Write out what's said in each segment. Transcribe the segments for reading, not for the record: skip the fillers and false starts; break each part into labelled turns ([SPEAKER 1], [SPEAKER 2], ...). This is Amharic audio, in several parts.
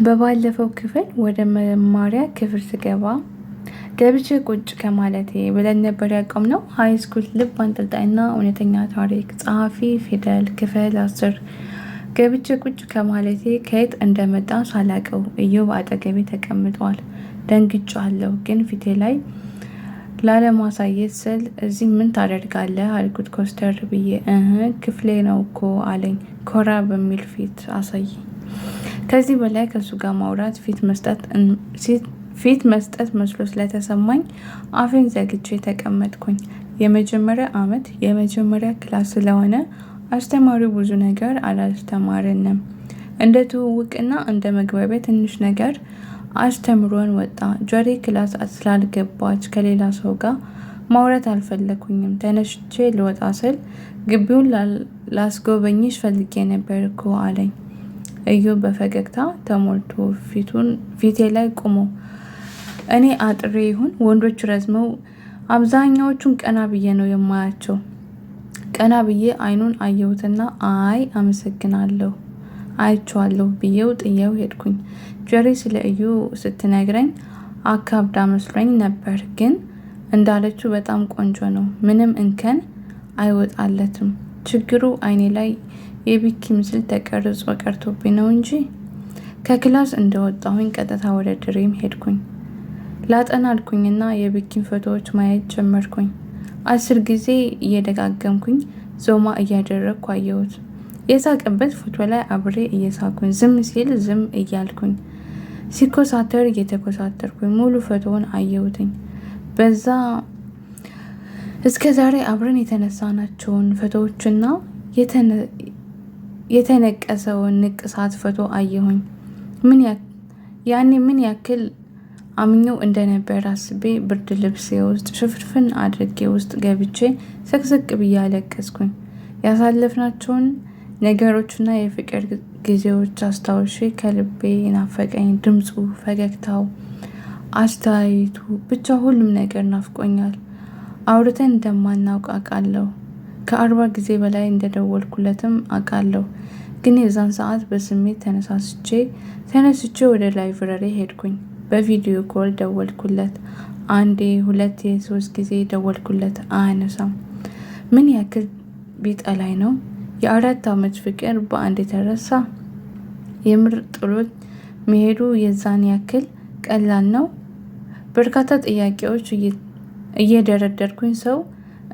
[SPEAKER 1] በባለፈው ክፍል ወደ መማሪያ ክፍል ስገባ ገብቼ ቁጭ ከማለቴ ብለን ነበር ያቆምነው። ሀይ ስኩል ልብ አንጠልጣይና እውነተኛ ታሪክ ጸሐፊ ፊደል ክፍል 10። ገብቼ ቁጭ ከማለቴ ከየት እንደመጣ ሳላቀው እዮብ አጠገቤ ተቀምጧል። ደንግጫለሁ፣ ግን ፊቴ ላይ ላለማሳየት ስል እዚህ ምን ታደርጋለህ አልኩት ኮስተር ብዬ። ክፍሌ ነው እኮ አለኝ ኮራ በሚል ፊት አሳየኝ። ከዚህ በላይ ከሱ ጋር ማውራት ፊት መስጠት መስሎ ስለተሰማኝ አፌን ዘግቼ ተቀመጥኩኝ። የመጀመሪያ ዓመት የመጀመሪያ ክላስ ስለሆነ አስተማሪው ብዙ ነገር አላስተማረንም። እንደ ትውውቅና እንደ መግባቢያ ትንሽ ነገር አስተምሮን ወጣ። ጆሪ ክላስ ስላልገባች ከሌላ ሰው ጋር ማውራት አልፈለኩኝም። ተነስቼ ልወጣ ስል ግቢውን ላስጎበኝሽ ፈልጌ ነበር እኮ አለኝ። እዮብ በፈገግታ ተሞልቶ ፊቴ ላይ ቆሞ እኔ አጥሬ ይሁን ወንዶች ረዝመው አብዛኛዎቹን ቀና ብዬ ነው የማያቸው። ቀና ብዬ አይኑን አየሁትና አይ አመሰግናለሁ አይቼዋለሁ ብዬው ጥዬው ሄድኩኝ። ጀሪ ስለ እዩ ስትነግረኝ አካብዳ መስሎኝ ነበር፣ ግን እንዳለችው በጣም ቆንጆ ነው። ምንም እንከን አይወጣለትም። ችግሩ አይኔ ላይ የቢኪ ምስል ተቀርጾ ቀርቶብኝ ነው እንጂ። ከክላስ እንደወጣሁኝ ቀጥታ ወደ ድሬም ሄድኩኝ። ላጠና አልኩኝና የቢኪን ፎቶዎች ማየት ጀመርኩኝ። 10 ጊዜ እየደጋገምኩኝ ዞማ እያደረግኩ አየሁት። የሳቅበት ፎቶ ላይ አብሬ እየሳኩኝ፣ ዝም ሲል ዝም እያልኩኝ፣ ሲኮሳተር እየተኮሳተርኩኝ ሙሉ ፎቶውን አየሁትኝ። በዛ እስከ ዛሬ አብረን የተነሳናቸውን ፎቶዎችና የተነቀሰውን ንቅሳት ፎቶ አየሁኝ። ያኔ ምን ያክል አምኜው እንደነበር አስቤ ብርድ ልብሴ ውስጥ ሽፍንፍን አድርጌ ውስጥ ገብቼ ስቅስቅ ብዬ አለቀስኩኝ። ያሳለፍናቸውን ነገሮችና የፍቅር ጊዜዎች አስታውሼ ከልቤ ናፈቀኝ። ድምፁ፣ ፈገግታው፣ አስተያየቱ፣ ብቻ ሁሉም ነገር ናፍቆኛል። አውርተን እንደማናውቅ አውቃለሁ። ከ40 ጊዜ በላይ እንደደወልኩለትም አውቃለሁ። ግን የዛን ሰዓት በስሜት ተነስቼ ወደ ላይብረሪ ሄድኩኝ። በቪዲዮ ኮል ደወልኩለት። 1 2 3 ጊዜ ደወልኩለት፣ አያነሳም። ምን ያክል ቢጠላይ ነው? የ4 ዓመት ፍቅር በአንድ የተረሳ? የምር ጥሎት መሄዱ የዛን ያክል ቀላል ነው? በርካታ ጥያቄዎች እየደረደርኩኝ ሰው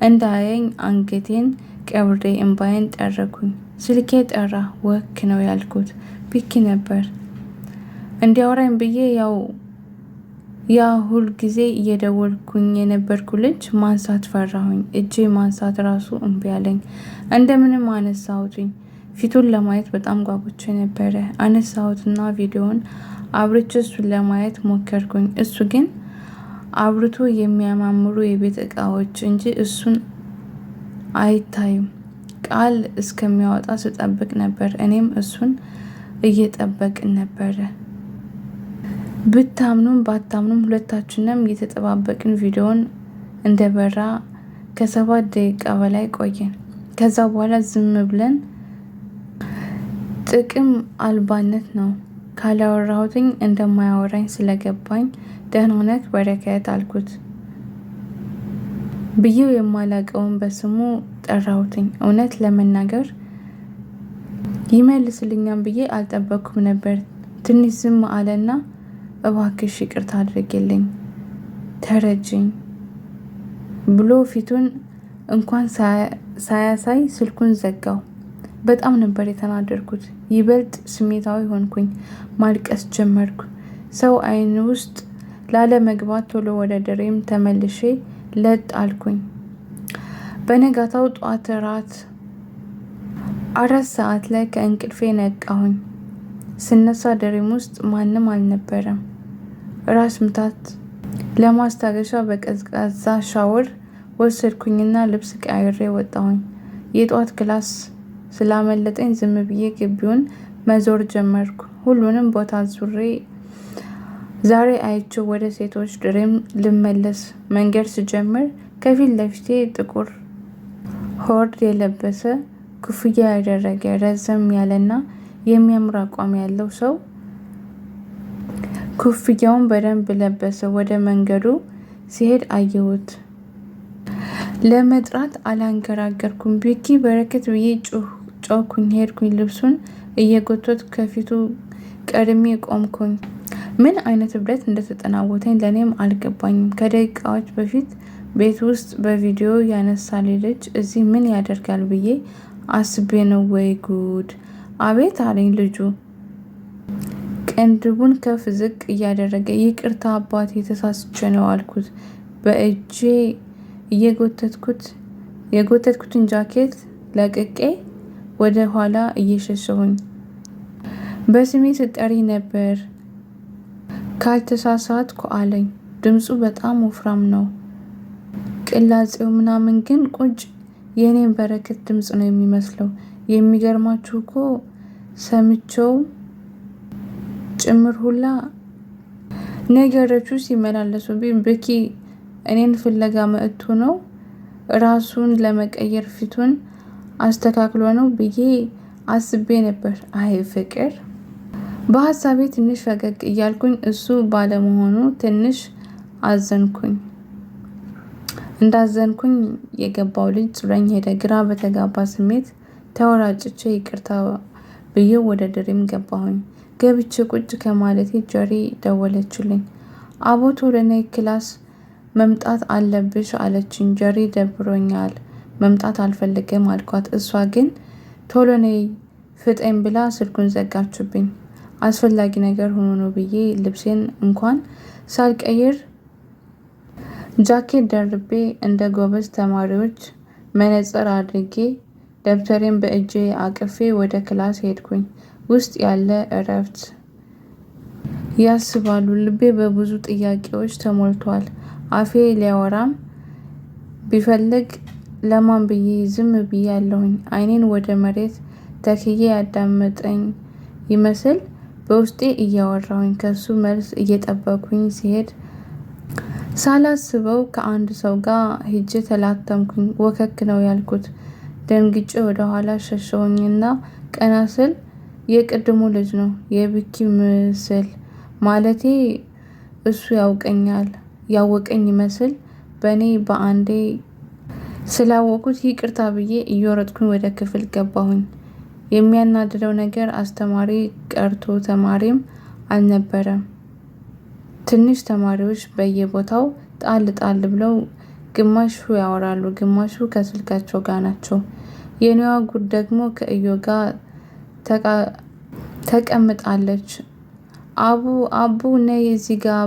[SPEAKER 1] እንዳያየኝ አንገቴን ቀብሬ እንባዬን ጠረኩኝ። ስልኬ ጠራ። ወክ ነው ያልኩት ቢኪ ነበር። እንዲያወራኝ ብዬ ያ ሁል ጊዜ እየደወልኩኝ የነበርኩ ልጅ ማንሳት ፈራሁኝ። እጄ ማንሳት ራሱ እምቢ አለኝ። እንደምንም አነሳሁትኝ። ፊቱን ለማየት በጣም ጓጉቼ ነበረ። አነሳሁትና ቪዲዮውን አብርቼ እሱን ለማየት ሞከርኩኝ። እሱ ግን አብርቶ የሚያማምሩ የቤት እቃዎች እንጂ እሱን አይታዩም። ቃል እስከሚያወጣ ስጠብቅ ነበር። እኔም እሱን እየጠበቅን ነበረ። ብታምኑም ባታምኑም ሁለታችንም እየተጠባበቅን ቪዲዮውን እንደበራ ከ7 ደቂቃ በላይ ቆየን። ከዛ በኋላ ዝም ብለን ጥቅም አልባነት ነው ካላወራሁትኝ እንደማያወራኝ ስለገባኝ ደህና ነህ በረከት አልኩት። ብዬው የማላቀውን በስሙ ጠራሁትኝ። እውነት ለመናገር ይመልስልኛል ብዬ አልጠበኩም ነበር። ትንሽ ዝም አለና እባክሽ ይቅርታ አድርጌልኝ ተረጅኝ ብሎ ፊቱን እንኳን ሳያሳይ ስልኩን ዘጋው። በጣም ነበር የተናደድኩት። ይበልጥ ስሜታዊ ሆንኩኝ። ማልቀስ ጀመርኩ። ሰው አይን ውስጥ ላለመግባት ቶሎ ወደ ድሬም ተመልሼ ለጥ አልኩኝ። በነጋታው ጧት ራት 4 ሰዓት ላይ ከእንቅልፌ ነቃሁኝ። ስነሳ ድሬም ውስጥ ማንም አልነበረም። ራስ ምታት ለማስታገሻ በቀዝቃዛ ሻወር ወሰድኩኝና ልብስ ቀያይሬ ወጣሁኝ። የጧት ክላስ ስላመለጠኝ ዝም ብዬ ግቢውን መዞር ጀመርኩ። ሁሉንም ቦታ ዙሬ ዛሬ አይቼው ወደ ሴቶች ድሬም ልመለስ መንገድ ስጀምር ከፊት ለፊቴ ጥቁር ሆርድ የለበሰ ኩፍያ ያደረገ ረዘም ያለና የሚያምር አቋም ያለው ሰው ኮፍያውን በደንብ ለበሰ። ወደ መንገዱ ሲሄድ አየሁት። ለመጥራት አላንገራገርኩም። ቢኪ በረከት ብዬ ጮኩኝ። ሄድኩኝ። ልብሱን እየጎተትኩ ከፊቱ ቀድሜ ቆምኩኝ። ምን አይነት እብደት እንደተጠናወተኝ ለእኔም አልገባኝም። ከደቂቃዎች በፊት ቤት ውስጥ በቪዲዮ ያነሳል ልጅ እዚህ ምን ያደርጋል ብዬ አስቤ ነው። ወይ ጉድ! አቤት አለኝ ልጁ ቅንድቡን ከፍ ዝቅ እያደረገ። ይቅርታ አባቴ ተሳስቼ ነው አልኩት በእጄ የጎተትኩትን ጃኬት ለቅቄ ወደ ኋላ እየሸሸሁኝ። በስሜ ስጠሪ ነበር ካልተሳሳትኩ አለኝ። ድምፁ በጣም ወፍራም ነው። ቅላጼው ምናምን ግን ቁጭ የኔን በረከት ድምፅ ነው የሚመስለው። የሚገርማችሁ እኮ ሰምቼው ጭምር ሁላ ነገሮቹ ሲመላለሱብኝ ብኪ እኔን ፍለጋ መጥቶ ነው ራሱን ለመቀየር ፊቱን አስተካክሎ ነው ብዬ አስቤ ነበር። አይ ፍቅር! በሀሳቤ ትንሽ ፈገግ እያልኩኝ እሱ ባለመሆኑ ትንሽ አዘንኩኝ። እንዳዘንኩኝ የገባው ልጅ ጥሎኝ ሄደ። ግራ በተጋባ ስሜት ተወራጭቼ ይቅርታ ብዬ ወደ ድሬም ገባሁኝ። ገብቼ ቁጭ ከማለቴ ጀሪ ደወለችልኝ። አቦ ቶሎ ነይ ክላስ መምጣት አለብሽ አለችኝ። ጀሪ ደብሮኛል መምጣት አልፈልግም አልኳት። እሷ ግን ቶሎ ነይ ፍጠኝ ብላ ስልኩን ዘጋችብኝ። አስፈላጊ ነገር ሆኖ ነው ብዬ ልብሴን እንኳን ሳልቀይር ጃኬት ደርቤ እንደ ጎበዝ ተማሪዎች መነጽር አድርጌ ደብተሬን በእጄ አቅፌ ወደ ክላስ ሄድኩኝ። ውስጥ ያለ እረፍት ያስባሉ። ልቤ በብዙ ጥያቄዎች ተሞልቷል። አፌ ሊያወራም ቢፈልግ ለማን ብዬ ዝም ብዬ ያለሁኝ። አይኔን ወደ መሬት ተክዬ ያዳመጠኝ ይመስል በውስጤ እያወራሁኝ ከሱ መልስ እየጠበኩኝ ሲሄድ ሳላስበው ከአንድ ሰው ጋር ሄጄ ተላተምኩኝ። ወከክ ነው ያልኩት። ደንግጬ ወደ ኋላ ሸሸሁኝና ቀና ስል የቅድሙ ልጅ ነው። የብኪ ምስል ማለቴ እሱ ያወቀኝ ይመስል በእኔ በአንዴ ስላወቁት ይቅርታ ብዬ እየሮጥኩኝ ወደ ክፍል ገባሁኝ። የሚያናድደው ነገር አስተማሪ ቀርቶ ተማሪም አልነበረም። ትንሽ ተማሪዎች በየቦታው ጣል ብለው ግማሹ ያወራሉ፣ ግማሹ ከስልካቸው ጋር ናቸው። የኔዋ ጉድ ደግሞ ከእዮ ጋር ተቀምጣለች። አቡ ነይ እዚህ ጋር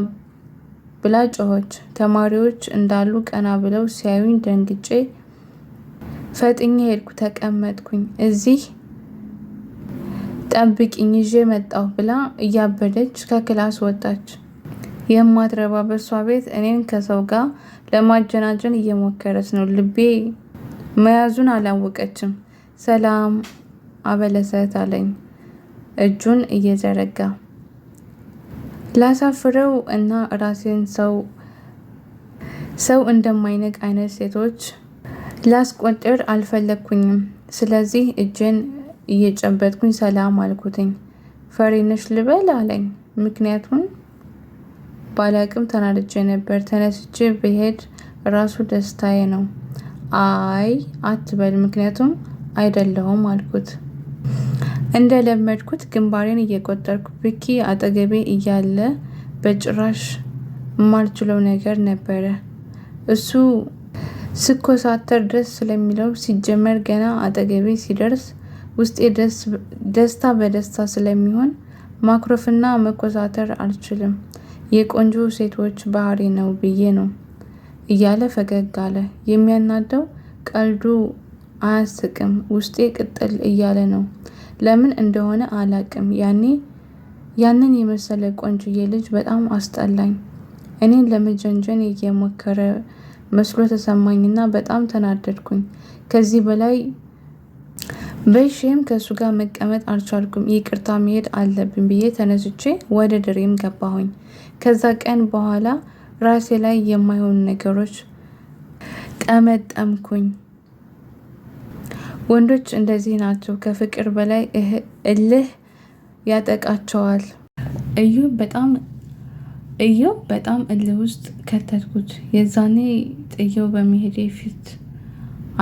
[SPEAKER 1] ብላ ጮኸች። ተማሪዎች እንዳሉ ቀና ብለው ሲያዩኝ ደንግጬ ፈጥኜ ሄድኩ። ተቀመጥኩኝ። እዚህ ጠብቂኝ ይዤ መጣሁ ብላ እያበደች ከክላስ ወጣች። የማትረባ በሷ ቤት እኔን ከሰው ጋር ለማጀናጀን እየሞከረች ነው። ልቤ መያዙን አላወቀችም። ሰላም አበለሰት አለኝ እጁን እየዘረጋ። ላሳፍረው እና ራሴን ሰው እንደማይነቅ አይነት ሴቶች ላስቆጥር አልፈለግኩኝም። ስለዚህ እጄን እየጨበጥኩኝ ሰላም አልኩትኝ። ፈሪነሽ ልበል አለኝ። ምክንያቱን ባላቅም ተናድጄ ነበር። ተነስቼ ብሄድ ራሱ ደስታዬ ነው። አይ አትበል ምክንያቱም አይደለሁም አልኩት። እንደለመድኩት ግንባሬን እየቆጠርኩ ብኪ አጠገቤ እያለ በጭራሽ የማልችለው ነገር ነበረ። እሱ ስኮሳተር ደስ ስለሚለው ሲጀመር ገና አጠገቤ ሲደርስ ውስጤ ደስታ በደስታ ስለሚሆን ማኩረፍና መኮሳተር አልችልም። የቆንጆ ሴቶች ባህሪ ነው ብዬ ነው እያለ ፈገግ አለ። የሚያናደው ቀልዱ አያስቅም። ውስጤ ቅጥል እያለ ነው። ለምን እንደሆነ አላቅም። ያንን የመሰለ ቆንጆዬ ልጅ በጣም አስጠላኝ። እኔን ለመጀንጀን እየሞከረ መስሎ ተሰማኝና በጣም ተናደድኩኝ። ከዚህ በላይ በሼም ከሱ ጋር መቀመጥ አልቻልኩም። ይቅርታ መሄድ አለብኝ ብዬ ተነስቼ ወደ ድሬም ገባሁኝ። ከዛ ቀን በኋላ ራሴ ላይ የማይሆኑ ነገሮች ጠመጠምኩኝ። ወንዶች እንደዚህ ናቸው። ከፍቅር በላይ እልህ ያጠቃቸዋል። እዩ በጣም እየው በጣም እልህ ውስጥ ከተትኩት። የዛኔ ጥየው በመሄዴ ፊት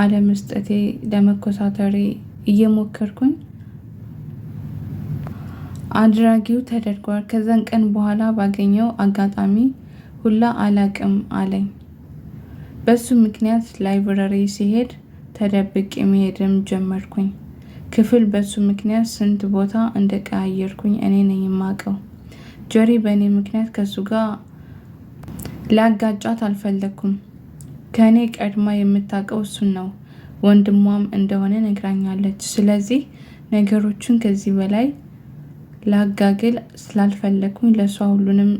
[SPEAKER 1] አለመስጠቴ ለመኮሳተሬ እየሞከርኩኝ አድራጊው ተደርጓል። ከዛን ቀን በኋላ ባገኘው አጋጣሚ ሁላ አላቅም አለኝ። በሱ ምክንያት ላይብረሪ ሲሄድ ተደብቄ መሄድም ጀመርኩኝ። ክፍል በሱ ምክንያት ስንት ቦታ እንደቀያየርኩኝ እኔ ነኝ የማውቀው። ጀሪ በእኔ ምክንያት ከሱ ጋር ላጋጫት አልፈለኩም። ከእኔ ቀድማ የምታውቀው እሱን ነው። ወንድሟም እንደሆነ ነግራኛለች። ስለዚህ ነገሮችን ከዚህ በላይ ላጋግል ስላልፈለኩኝ ለሷ ሁሉንም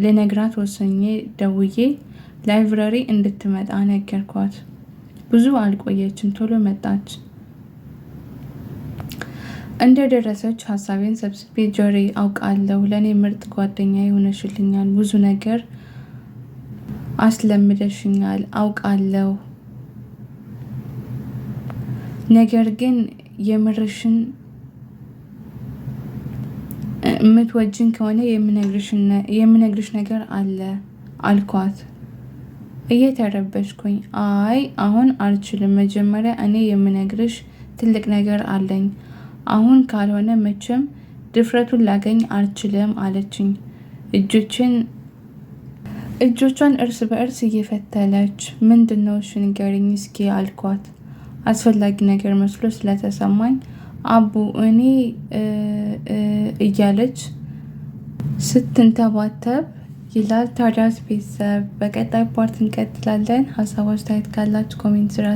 [SPEAKER 1] ልነግራት ወሰኜ ደውዬ ላይብረሪ እንድትመጣ ነገርኳት። ብዙ አልቆየችም፣ ቶሎ መጣች። እንደደረሰች ሀሳቤን ሰብስቤ ጀሪ አውቃለሁ፣ ለእኔ ምርጥ ጓደኛ የሆነሽልኛል፣ ብዙ ነገር አስለምደሽኛል አውቃለሁ። ነገር ግን የምትወጂኝ ከሆነ የምነግርሽ ነገር አለ አልኳት እየተረበሽኩኝ። አይ አሁን አልችልም፣ መጀመሪያ እኔ የምነግርሽ ትልቅ ነገር አለኝ። አሁን ካልሆነ መቼም ድፍረቱን ላገኝ አልችልም አለችኝ። እጆቿን እርስ በእርስ እየፈተለች ምንድነው? እሺ ንገሪኝ እስኪ አልኳት። አስፈላጊ ነገር መስሎ ስለተሰማኝ አቡ እኔ እያለች ስትንተባተብ ይላል። ታዲያስ ቤተሰብ በቀጣይ ፓርት እንቀጥላለን። ሀሳብ አስተያየት ካላችሁ ኮሜንት ስራ